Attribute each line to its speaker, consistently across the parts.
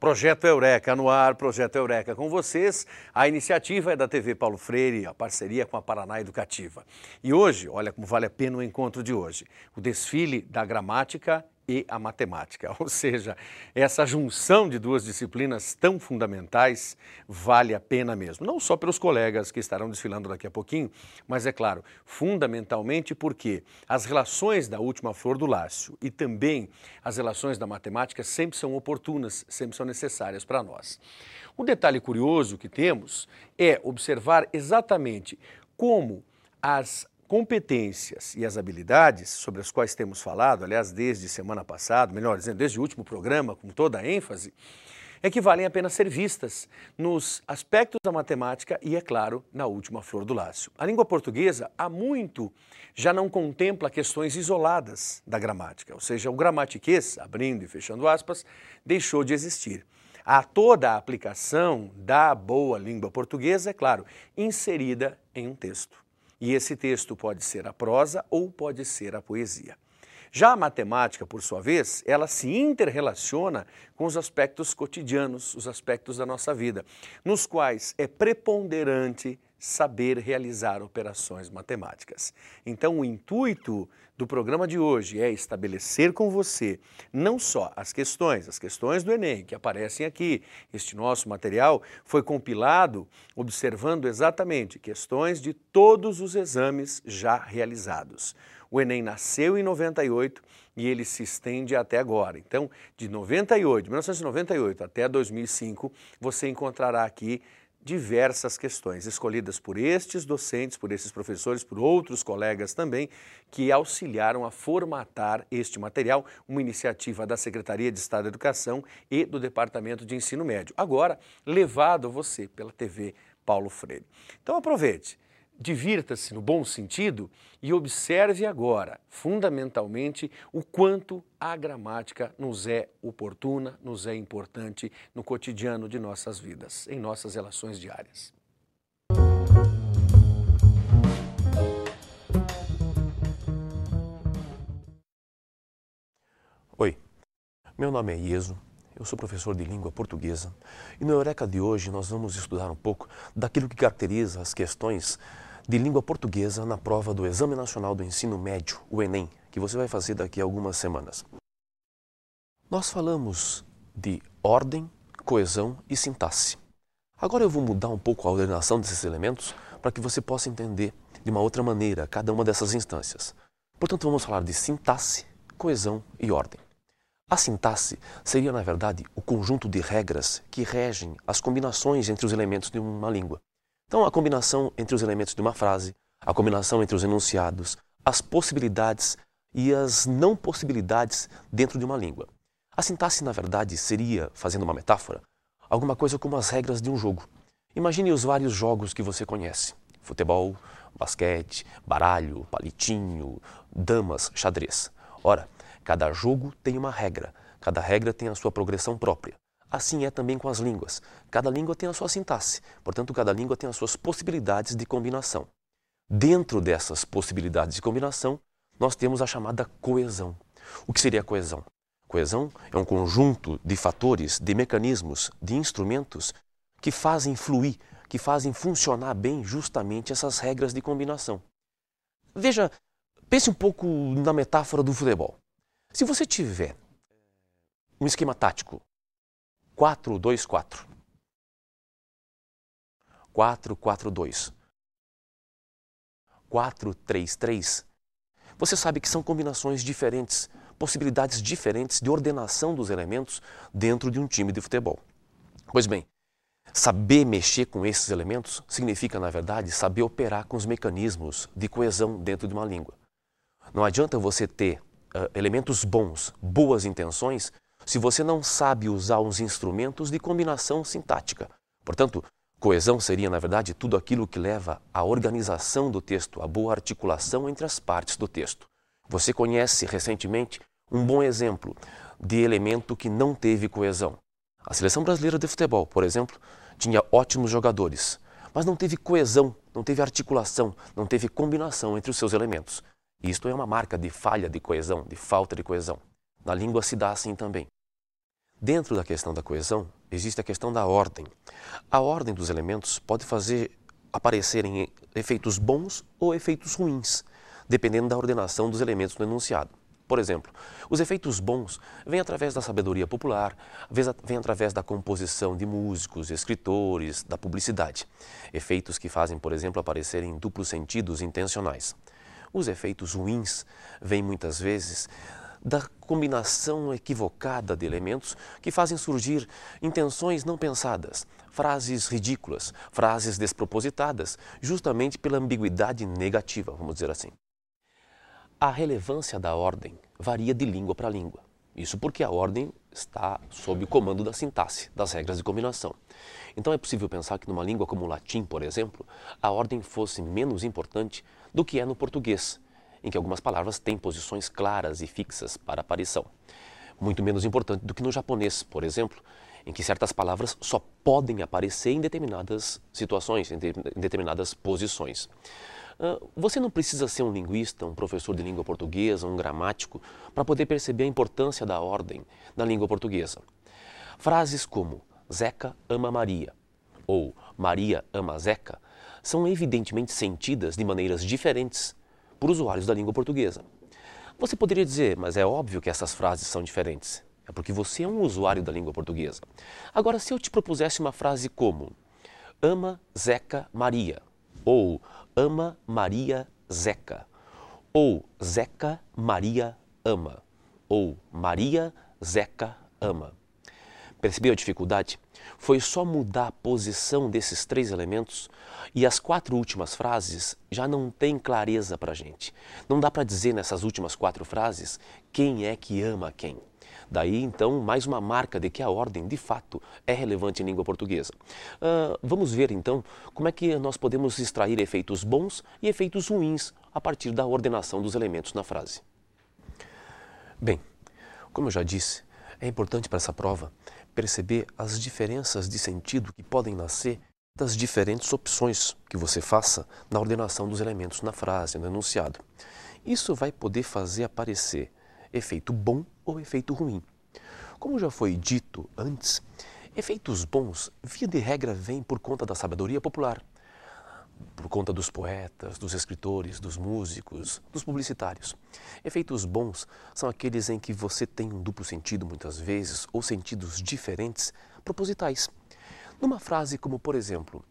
Speaker 1: Projeto Eureka no ar, Projeto Eureka com vocês. A iniciativa é da TV Paulo Freire, a parceria com a Paraná Educativa. E hoje, olha como vale a pena o encontro de hoje, o desfile da gramática e a matemática. Ou seja, essa junção de duas disciplinas tão fundamentais vale a pena mesmo. Não só pelos colegas que estarão desfilando daqui a pouquinho, mas é claro, fundamentalmente porque as relações da última flor do Lácio e também as relações da matemática sempre são oportunas, sempre são necessárias para nós. Um detalhe curioso que temos é observar exatamente como as competências e as habilidades sobre as quais temos falado, aliás, desde semana passada, melhor dizendo, desde o último programa, com toda a ênfase, é que valem a pena ser vistas nos aspectos da matemática e, é claro, na última flor do Lácio. A língua portuguesa, há muito, já não contempla questões isoladas da gramática, ou seja, o gramatiquês, abrindo e fechando aspas, deixou de existir. Há toda a aplicação da boa língua portuguesa, é claro, inserida em um texto. E esse texto pode ser a prosa ou pode ser a poesia. Já a matemática, por sua vez, ela se interrelaciona com os aspectos cotidianos, os aspectos da nossa vida, nos quais é preponderante saber realizar operações matemáticas. Então, o intuito do programa de hoje é estabelecer com você não só as questões do Enem, que aparecem aqui. Este nosso material foi compilado observando exatamente questões de todos os exames já realizados. O Enem nasceu em 98 e ele se estende até agora. Então, de 1998 até 2005, você encontrará aqui diversas questões escolhidas por estes docentes, por esses professores, por outros colegas também, que auxiliaram a formatar este material, uma iniciativa da Secretaria de Estado da Educação e do Departamento de Ensino Médio, agora levado a você pela TV Paulo Freire. Então aproveite, divirta-se no bom sentido e observe agora, fundamentalmente, o quanto a gramática nos é oportuna, nos é importante no cotidiano de nossas vidas, em nossas relações diárias.
Speaker 2: Oi, meu nome é Ieso, eu sou professor de língua portuguesa e no Eureka de hoje nós vamos estudar um pouco daquilo que caracteriza as questões de língua portuguesa na prova do Exame Nacional do Ensino Médio, o Enem, que você vai fazer daqui a algumas semanas. Nós falamos de ordem, coesão e sintaxe. Agora eu vou mudar um pouco a ordenação desses elementos para que você possa entender de uma outra maneira cada uma dessas instâncias. Portanto, vamos falar de sintaxe, coesão e ordem. A sintaxe seria, na verdade, o conjunto de regras que regem as combinações entre os elementos de uma língua. Então, a combinação entre os elementos de uma frase, a combinação entre os enunciados, as possibilidades e as não possibilidades dentro de uma língua. A sintaxe, na verdade, seria, fazendo uma metáfora, alguma coisa como as regras de um jogo. Imagine os vários jogos que você conhece: futebol, basquete, baralho, palitinho, damas, xadrez. Ora, cada jogo tem uma regra, cada regra tem a sua progressão própria. Assim é também com as línguas. Cada língua tem a sua sintaxe, portanto, cada língua tem as suas possibilidades de combinação. Dentro dessas possibilidades de combinação, nós temos a chamada coesão. O que seria a coesão? Coesão é um conjunto de fatores, de mecanismos, de instrumentos que fazem fluir, que fazem funcionar bem justamente essas regras de combinação. Veja, pense um pouco na metáfora do futebol. Se você tiver um esquema tático 4-2-4, 4-4-2, 4-3-3, você sabe que são combinações diferentes, possibilidades diferentes de ordenação dos elementos dentro de um time de futebol. Pois bem, saber mexer com esses elementos significa, na verdade, saber operar com os mecanismos de coesão dentro de uma língua. Não adianta você ter elementos bons, boas intenções, se você não sabe usar os instrumentos de combinação sintática. Portanto, coesão seria, na verdade, tudo aquilo que leva à organização do texto, à boa articulação entre as partes do texto. Você conhece recentemente um bom exemplo de elemento que não teve coesão. A Seleção Brasileira de Futebol, por exemplo, tinha ótimos jogadores, mas não teve coesão, não teve articulação, não teve combinação entre os seus elementos. Isto é uma marca de falha de coesão, de falta de coesão. Na língua se dá assim também. Dentro da questão da coesão, existe a questão da ordem. A ordem dos elementos pode fazer aparecerem efeitos bons ou efeitos ruins, dependendo da ordenação dos elementos no enunciado. Por exemplo, os efeitos bons vêm através da sabedoria popular, vêm através da composição de músicos, escritores, da publicidade. Efeitos que fazem, por exemplo, aparecerem duplos sentidos intencionais. Os efeitos ruins vêm muitas vezes da combinação equivocada de elementos que fazem surgir intenções não pensadas, frases ridículas, frases despropositadas, justamente pela ambiguidade negativa, vamos dizer assim. A relevância da ordem varia de língua para língua. Isso porque a ordem está sob o comando da sintaxe, das regras de combinação. Então é possível pensar que numa língua como o latim, por exemplo, a ordem fosse menos importante do que é no português, em que algumas palavras têm posições claras e fixas para aparição. Muito menos importante do que no japonês, por exemplo, em que certas palavras só podem aparecer em determinadas situações, em determinadas posições. Você não precisa ser um linguista, um professor de língua portuguesa, um gramático, para poder perceber a importância da ordem na língua portuguesa. Frases como Zeca ama Maria ou Maria ama Zeca são evidentemente sentidas de maneiras diferentes por usuários da língua portuguesa. Você poderia dizer, mas é óbvio que essas frases são diferentes. É porque você é um usuário da língua portuguesa. Agora, se eu te propusesse uma frase como ama Zeca Maria, ou ama Maria Zeca, ou Zeca Maria ama, ou Maria Zeca ama. Percebeu a dificuldade? Foi só mudar a posição desses três elementos e as quatro últimas frases já não têm clareza para a gente. Não dá para dizer nessas últimas quatro frases quem é que ama quem. Daí, então, mais uma marca de que a ordem, de fato, é relevante em língua portuguesa. Vamos ver, então, como é que nós podemos extrair efeitos bons e efeitos ruins a partir da ordenação dos elementos na frase. Bem, como eu já disse, é importante para essa prova perceber as diferenças de sentido que podem nascer das diferentes opções que você faça na ordenação dos elementos na frase, no enunciado. Isso vai poder fazer aparecer efeito bom ou efeito ruim. Como já foi dito antes, efeitos bons, via de regra, vêm por conta da sabedoria popular, por conta dos poetas, dos escritores, dos músicos, dos publicitários. Efeitos bons são aqueles em que você tem um duplo sentido muitas vezes, ou sentidos diferentes, propositais. Numa frase como, por exemplo,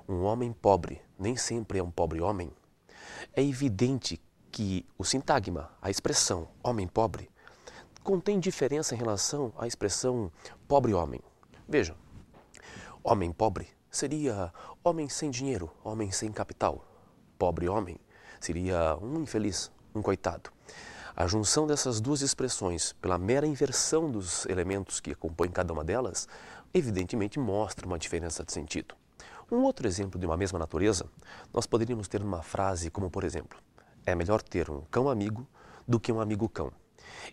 Speaker 2: um homem pobre nem sempre é um pobre homem, é evidente que o sintagma, a expressão homem pobre, contém diferença em relação à expressão pobre homem. Veja, homem pobre seria homem sem dinheiro, homem sem capital. Pobre homem seria um infeliz, um coitado. A junção dessas duas expressões, pela mera inversão dos elementos que compõem cada uma delas, evidentemente mostra uma diferença de sentido. Um outro exemplo de uma mesma natureza, nós poderíamos ter uma frase como, por exemplo, é melhor ter um cão amigo do que um amigo cão,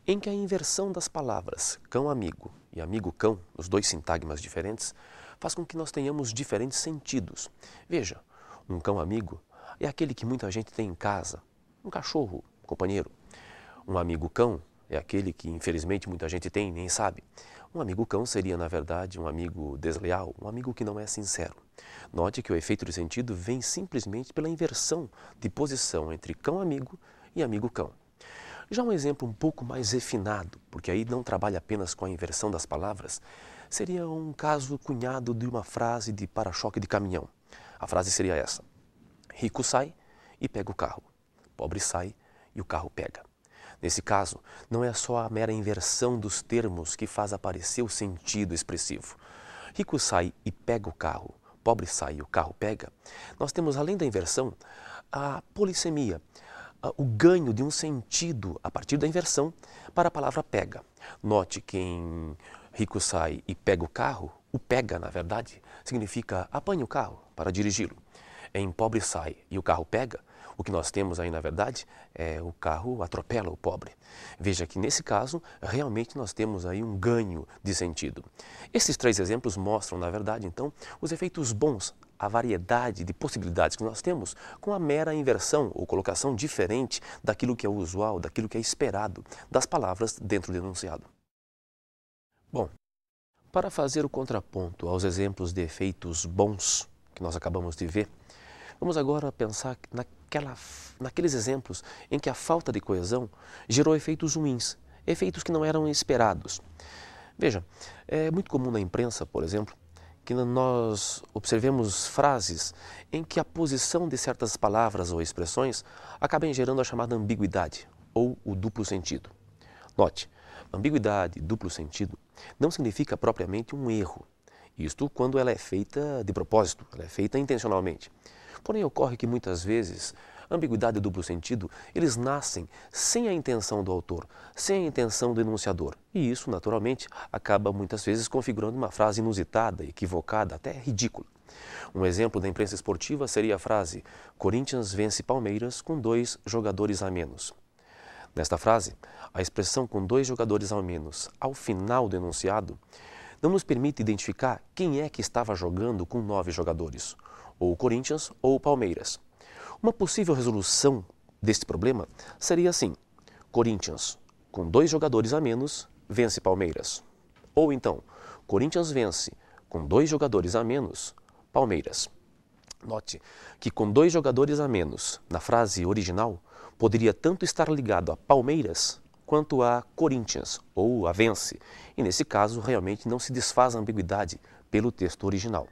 Speaker 2: em que a inversão das palavras cão-amigo e amigo-cão, os dois sintagmas diferentes, faz com que nós tenhamos diferentes sentidos. Veja, um cão-amigo é aquele que muita gente tem em casa, um cachorro, um companheiro. Um amigo-cão é aquele que, infelizmente, muita gente tem e nem sabe. Um amigo-cão seria, na verdade, um amigo desleal, um amigo que não é sincero. Note que o efeito de sentido vem simplesmente pela inversão de posição entre cão-amigo e amigo-cão. Já um exemplo um pouco mais refinado, porque aí não trabalha apenas com a inversão das palavras, seria um caso cunhado de uma frase de para-choque de caminhão. A frase seria essa: rico sai e pega o carro, pobre sai e o carro pega. Nesse caso, não é só a mera inversão dos termos que faz aparecer o sentido expressivo. Rico sai e pega o carro, pobre sai e o carro pega. Nós temos, além da inversão, a polissemia, o ganho de um sentido a partir da inversão para a palavra pega. Note que em rico sai e pega o carro, o pega, na verdade, significa apanha o carro para dirigi-lo. Em pobre sai e o carro pega, o que nós temos aí, na verdade, é o carro atropela o pobre. Veja que, nesse caso, realmente nós temos aí um ganho de sentido. Esses três exemplos mostram, na verdade, então, os efeitos bons, a variedade de possibilidades que nós temos com a mera inversão ou colocação diferente daquilo que é usual, daquilo que é esperado das palavras dentro do enunciado. Bom, Para fazer o contraponto aos exemplos de efeitos bons que nós acabamos de ver, vamos agora pensar naqueles exemplos em que a falta de coesão gerou efeitos ruins, efeitos que não eram esperados. Veja, é muito comum na imprensa, por exemplo, que nós observemos frases em que a posição de certas palavras ou expressões acabem gerando a chamada ambiguidade ou o duplo sentido. Note, ambiguidade, duplo sentido, não significa propriamente um erro. Isto quando ela é feita de propósito, ela é feita intencionalmente. Porém, ocorre que muitas vezes ambiguidade e duplo sentido, eles nascem sem a intenção do autor, sem a intenção do enunciador. E isso, naturalmente, acaba muitas vezes configurando uma frase inusitada, equivocada, até ridícula. Um exemplo da imprensa esportiva seria a frase Corinthians vence Palmeiras com 2 jogadores a menos. Nesta frase, a expressão com 2 jogadores a menos ao final do enunciado não nos permite identificar quem é que estava jogando com 9 jogadores, ou o Corinthians ou o Palmeiras. Uma possível resolução deste problema seria assim: Corinthians, com 2 jogadores a menos, vence Palmeiras. Ou então, Corinthians vence, com 2 jogadores a menos, Palmeiras. Note que com 2 jogadores a menos, na frase original, poderia tanto estar ligado a Palmeiras quanto a Corinthians, ou a vence. E nesse caso, realmente não se desfaz a ambiguidade pelo texto original.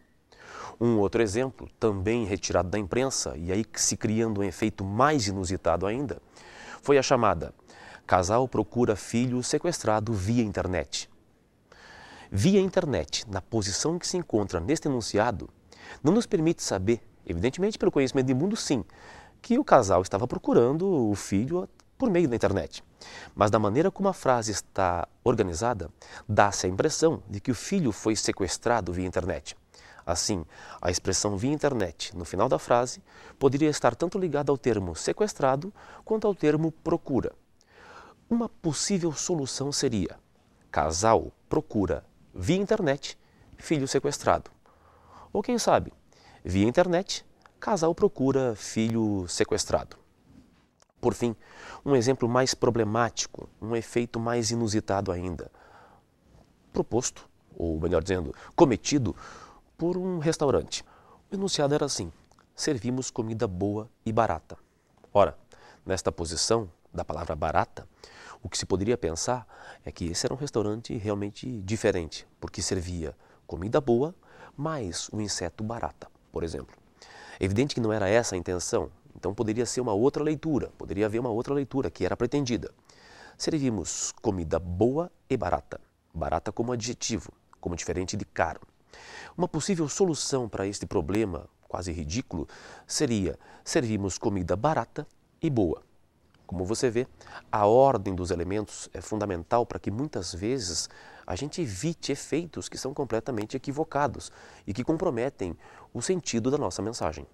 Speaker 2: Um outro exemplo, também retirado da imprensa, e aí se criando um efeito mais inusitado ainda, foi a chamada Casal procura filho sequestrado via internet. Via internet, na posição em que se encontra neste enunciado, não nos permite saber, evidentemente pelo conhecimento de mundo sim, que o casal estava procurando o filho por meio da internet. Mas da maneira como a frase está organizada, dá-se a impressão de que o filho foi sequestrado via internet. Assim, a expressão via internet no final da frase poderia estar tanto ligada ao termo sequestrado quanto ao termo procura. Uma possível solução seria: casal procura via internet filho sequestrado. Ou quem sabe, via internet, casal procura filho sequestrado. Por fim, um exemplo mais problemático, um efeito mais inusitado ainda, proposto, ou melhor dizendo, cometido por um restaurante. O enunciado era assim: servimos comida boa e barata. Ora, nesta posição da palavra barata, o que se poderia pensar é que esse era um restaurante realmente diferente, porque servia comida boa mais um inseto barata, por exemplo. É evidente que não era essa a intenção, então poderia ser uma outra leitura, poderia haver uma outra leitura que era pretendida. Servimos comida boa e barata. Barata como adjetivo, como diferente de caro. Uma possível solução para este problema, quase ridículo, seria: servimos comida barata e boa. Como você vê, a ordem dos elementos é fundamental para que muitas vezes a gente evite efeitos que são completamente equivocados e que comprometem o sentido da nossa mensagem.